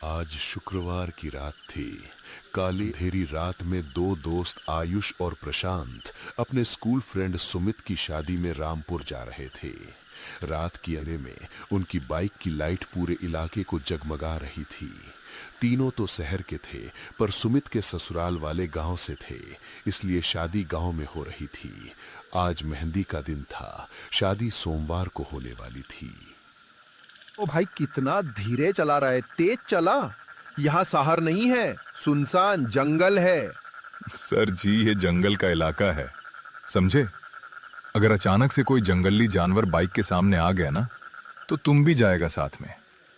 आज शुक्रवार की रात थी। काली अंधेरी रात में दो दोस्त आयुष और प्रशांत अपने स्कूल फ्रेंड सुमित की शादी में रामपुर जा रहे थे। रात की अंधेरे में उनकी बाइक की लाइट पूरे इलाके को जगमगा रही थी। तीनों तो शहर के थे, पर सुमित के ससुराल वाले गांव से थे, इसलिए शादी गांव में हो रही थी। आज मेहंदी का दिन था। शादी सोमवार को होने वाली थी। ओ भाई, कितना धीरे चला रहा है, तेज चला। यहाँ शहर नहीं है, सुनसान जंगल है। सर जी, ये जंगल का इलाका है, समझे? अगर अचानक से कोई जंगली जानवर बाइक के सामने आ गया ना, तो तुम भी जाएगा साथ में,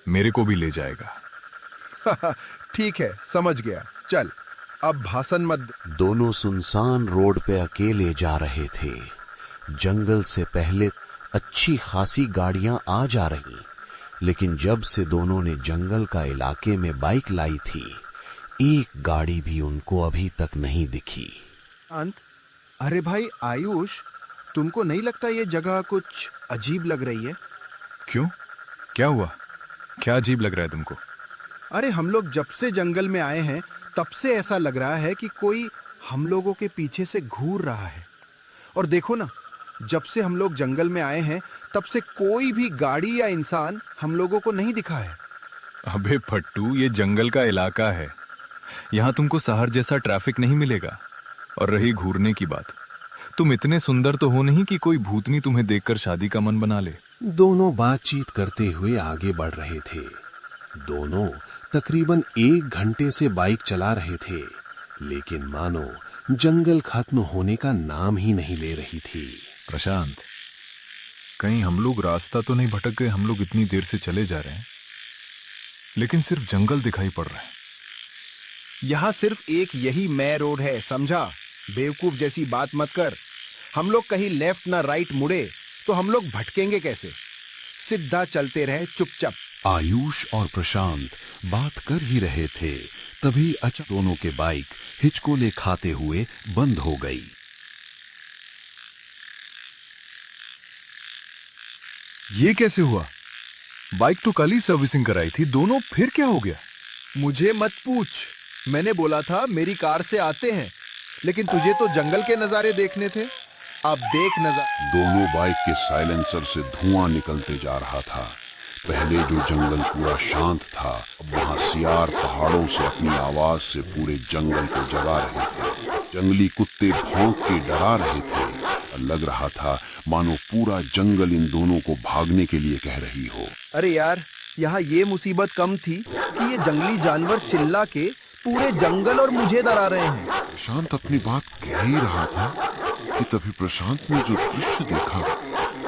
मेरे को भी ले जाएगा। ठीक है, समझ गया। चल, अब भाषण मत। दोनों सुनसान रोड पे अकेले जा रहे थे। जंगल से पहले अच्छी खासी गाड़ियां आ जा रही, लेकिन जब से दोनों ने जंगल का इलाके में बाइक लाई थी, एक गाड़ी भी उनको अभी तक नहीं दिखी। अंत, अरे भाई आयुष, तुमको नहीं लगता ये जगह कुछ अजीब लग रही है? क्यों? क्या हुआ? क्या अजीब लग रहा है तुमको? अरे हम लोग जब से जंगल में आए हैं, तब से ऐसा लग रहा है कि कोई हम लोगों के पीछे से घूर रहा है। और देखो ना, जब से हम लोग जंगल में आए हैं, तब से कोई भी गाड़ी या इंसान हम लोगों को नहीं दिखा है। अबे फट्टू, ये जंगल का इलाका है, यहाँ तुमको शहर जैसा ट्रैफिक नहीं मिलेगा। और रही घूरने की बात, तुम इतने सुंदर तो हो नहीं कि कोई भूतनी तुम्हें देखकर शादी का मन बना ले। दोनों बातचीत करते हुए आगे बढ़ रहे थे। दोनों तकरीबन 1 घंटे से बाइक चला रहे थे, लेकिन मानो जंगल खत्म होने का नाम ही नहीं ले रही थी। प्रशांत, कहीं हम लोग रास्ता तो नहीं भटक गए? हम लोग इतनी देर से चले जा रहे हैं, लेकिन सिर्फ जंगल दिखाई पड़ रहा है। यहाँ सिर्फ एक यही मैं रोड है, समझा? बेवकूफ जैसी बात मत कर। हम लोग कहीं लेफ्ट ना राइट मुड़े तो हम लोग भटकेंगे कैसे? सीधा चलते रहे चुपचाप। आयुष और प्रशांत बात कर ही रहे थे, तभी अचानक दोनों के बाइक हिचकोले खाते हुए बंद हो गई। ये कैसे हुआ? बाइक तो कल ही सर्विसिंग कराई थी, दोनों फिर क्या हो गया? मुझे मत पूछ। मैंने बोला था मेरी कार से आते हैं, लेकिन तुझे तो जंगल के नजारे देखने थे। अब देख नजारे। दोनों बाइक के साइलेंसर से धुआं निकलते जा रहा था। पहले जो जंगल पूरा शांत था, अब वहां सियार पहाड़ों से अपनी आवाज से पूरे जंगल को जगा रहे थे। जंगली कुत्ते भौंक के डरा रहे थे। लग रहा था मानो पूरा जंगल इन दोनों को भागने के लिए कह रही हो। अरे यार, यहाँ ये मुसीबत कम थी कि ये जंगली जानवर चिल्ला के पूरे जंगल और मुझे डरा रहे हैं। प्रशांत अपनी बात कह ही रहा था कि तभी प्रशांत ने जो दृश्य देखा,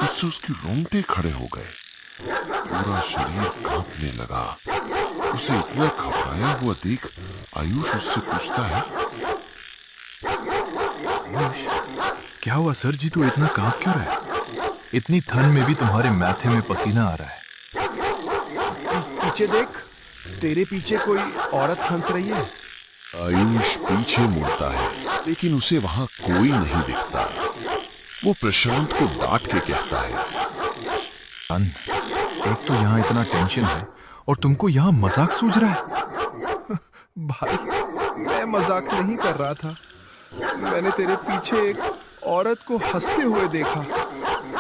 उससे उसके रोंगटे खड़े हो गए। पूरा शरीर कांपने लगा। उसे इतना घबराया हुआ देख आयुष उससे पूछता है, आयुष, क्या हुआ सर जी? तू इतना कांप क्यों रहा है? इतनी ठंड में भी तुम्हारे माथे में पसीना आ रहा है। पीछे देख, तेरे पीछे कोई औरत हंस रही है। आयुष पीछे मुड़ता है, लेकिन उसे वहां कोई नहीं दिखता। वो प्रशांत को डांट के कहता है, एक तो यहाँ इतना टेंशन है और तुमको यहाँ मजाक सूझ रहा है। भाई, मैं मजाक नहीं कर रहा था। मैंने तेरे पीछे एक औरत को हंसते हुए देखा।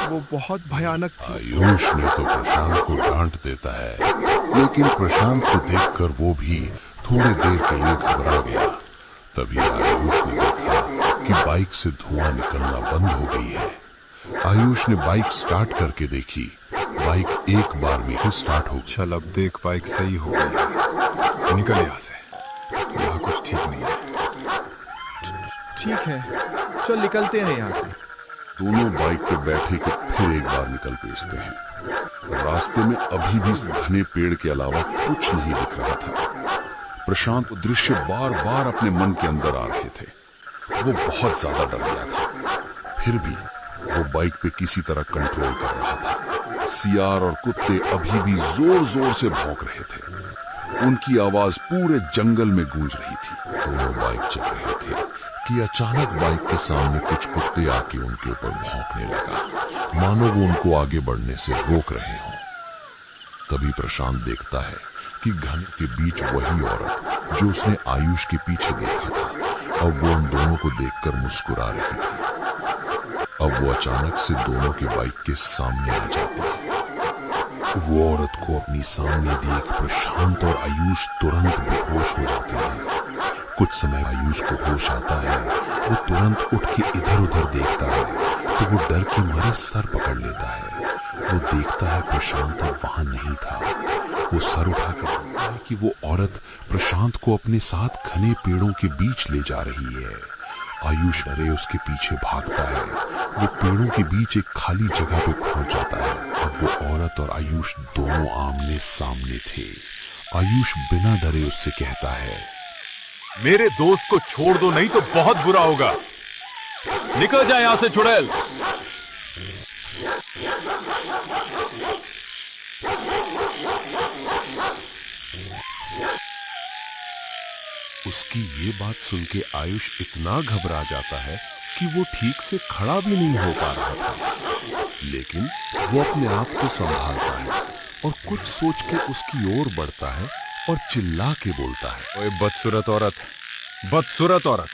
वो बहुत भयानक थी। आयुष ने तो प्रशांत को डांट देता है, लेकिन प्रशांत को देखकर वो भी थोड़ी देर के लिए घबरा गया। तभी आयुष ने देखा कि बाइक से धुआं निकलना बंद हो गई है। आयुष ने बाइक स्टार्ट करके देखी, बाइक एक बार में ही स्टार्ट हो गई। चल, अब देख, बाइक सही हो गई। निकल यहाँ से, यहाँ कुछ ठीक नहीं है। ठीक है, चल निकलते हैं यहाँ से। दोनों बाइक पे बैठे के फिर एक बार निकल पेचते हैं। रास्ते में अभी भी घने पेड़ के अलावा कुछ नहीं दिख रहा था। प्रशांत को दृश्य बार बार अपने मन के अंदर आ रहे थे। वो बहुत ज्यादा डर गया था, फिर भी वो बाइक पे किसी तरह कंट्रोल कर रहा था। सियार और कुत्ते अभी भी जोर जोर से भौंक रहे थे। उनकी आवाज पूरे जंगल में गूंज रही थी। दोनों बाइक चल रहे थे कि अचानक बाइक के सामने कुछ कुत्ते आके उनके ऊपर भौंकने लगा, मानो वो उनको आगे बढ़ने से रोक रहे हों। तभी प्रशांत देखता है कि घने के बीच वही औरत जो उसने आयुष के पीछे देखा था, अब वो उन दोनों को देखकर मुस्कुरा रही थी। अब वो अचानक से दोनों के बाइक के सामने आ जाती है। वो औरत को अपनी सामने देख प्रशांत और आयुष तुरंत बेहोश हो जाते हैं। कुछ समय आयुष को होश आता है। वो तुरंत उठ के इधर उधर देखता है तो वो डर के मारे सर पकड़ लेता है। वो देखता है प्रशांत अब वहां नहीं था। वो सर उठाकर देखता है कि वो औरत प्रशांत को अपने साथ घने पेड़ों के बीच ले जा रही है। आयुष डरे उसके पीछे भागता है। वो पेड़ों के बीच एक खाली जगह पे पहुंच जाता है। अब वो औरत और आयुष दोनों आमने सामने थे। आयुष बिना डरे उससे कहता है, मेरे दोस्त को छोड़ दो, नहीं तो बहुत बुरा होगा। निकल जाए यहां से चुड़ैल। उसकी ये बात सुन के आयुष इतना घबरा जाता है कि वो ठीक से खड़ा भी नहीं हो पा रहा था। लेकिन वो अपने आप को संभालता है और कुछ सोच के उसकी ओर बढ़ता है और चिल्ला के बोलता है, ओए बदसूरत औरत, बदसूरत औरत,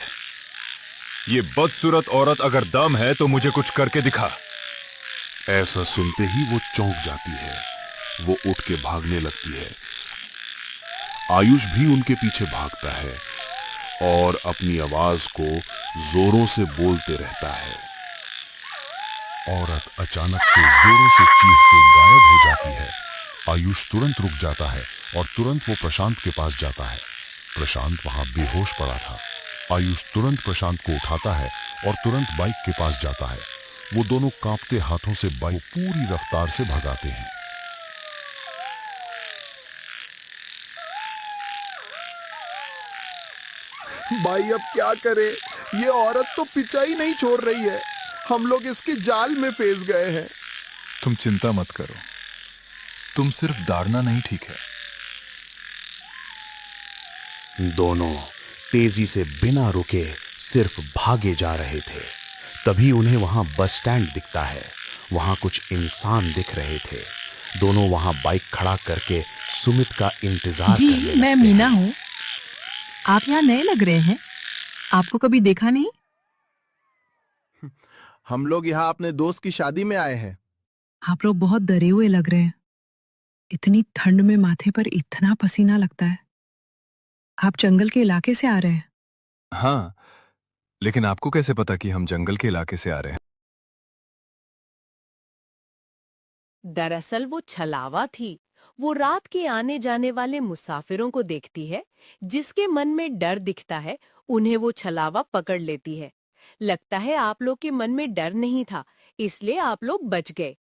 ये बदसूरत औरत अगर दम है तो मुझे कुछ करके दिखा। ऐसा सुनते ही वो चौंक जाती है। वो उठ के भागने लगती है। आयुष भी उनके पीछे भागता है और अपनी आवाज को जोरों से बोलते रहता है। औरत अचानक से जोरों से चीख के गायब हो जाती है। आयुष तुरंत रुक जाता है और तुरंत वो प्रशांत के पास जाता है। प्रशांत वहां बेहोश पड़ा था। आयुष तुरंत प्रशांत को उठाता है और तुरंत बाइक के पास जाता है। वो दोनों कांपते हाथों से बाइक पूरी रफ्तार से भगाते हैं। भाई अब क्या करें? ये औरत तो पीछा ही नहीं छोड़ रही है। हम लोग इसके जाल में फंस गए हैं। तुम चिंता मत करो, तुम सिर्फ दाड़ना नहीं, ठीक है? दोनों तेजी से बिना रुके सिर्फ भागे जा रहे थे। तभी उन्हें वहां बस स्टैंड दिखता है। वहां कुछ इंसान दिख रहे थे। दोनों वहां बाइक खड़ा करके सुमित का इंतजार जी, करने मैं लगते मीना हैं। हूँ। आप यहाँ नए लग रहे हैं, आपको कभी देखा नहीं। हम लोग यहाँ अपने दोस्त की शादी में आए हैं। आप लोग बहुत डरे हुए लग रहे हैं। इतनी ठंड में माथे पर इतना पसीना लगता है। आप जंगल के इलाके से आ रहे हैं? हाँ, लेकिन आपको कैसे पता कि हम जंगल के इलाके से आ रहे हैं? दरअसल वो छलावा थी। वो रात के आने जाने वाले मुसाफिरों को देखती है। जिसके मन में डर दिखता है उन्हें वो छलावा पकड़ लेती है। लगता है आप लोग के मन में डर नहीं था, इसलिए आप लोग बच गए।